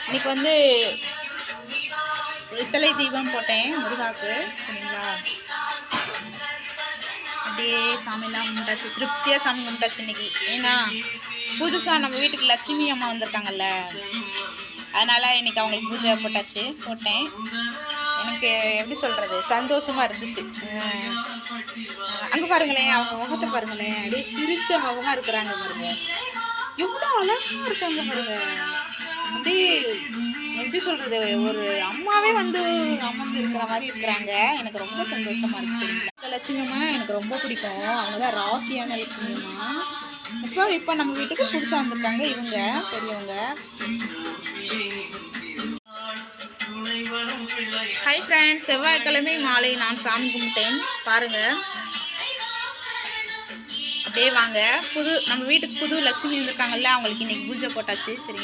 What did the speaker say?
இன்னைக்கு வந்து வெத்தலை தீபம் போட்டேன் முருகாவுக்கு, சரிங்களா? அப்படியே சாமியெல்லாம் கும்பிட்டாச்சு, திருப்தியாக சாமி கும்பிட்டாச்சு இன்னைக்கு. ஏன்னா புதுசாக நம்ம வீட்டுக்கு லட்சுமி அம்மா வந்திருக்காங்கல்ல, அதனால் இன்னைக்கு அவங்களுக்கு பூஜை போட்டேன். எனக்கு எப்படி சொல்கிறது, சந்தோஷமாக இருந்துச்சு. அங்கே பாருங்களேன், அவங்க முகத்தை பாருங்களேன், அப்படியே சிரிச்ச முகமாக இருக்கிறாங்க பாருங்க, எவ்வளோ அழகாக இருக்காங்க பாருங்க. அப்படியே எப்படி சொல்கிறது, ஒரு அம்மாவே வந்து அமர்ந்து இருக்கிற மாதிரி இருக்கிறாங்க. எனக்கு ரொம்ப சந்தோஷமாக இருக்குது. லட்சுமி அம்மா எனக்கு ரொம்ப பிடிக்கும். அவங்க தான் ராசியான லட்சுமி அம்மா. இப்போ நம்ம வீட்டுக்கு புதுசாக வந்திருக்காங்க இவங்க பெரியவங்க. ஹை ஃப்ரெண்ட்ஸ், செவ்வாய்க்கிழமை மாலை நான் சாமி கும்பிட்டேன் பாருங்கள். அப்படியே வாங்க, நம்ம வீட்டுக்கு புது லட்சுமி வந்திருக்காங்கல்ல, அவங்களுக்கு இன்னைக்கு பூஜை போட்டாச்சு, சரி.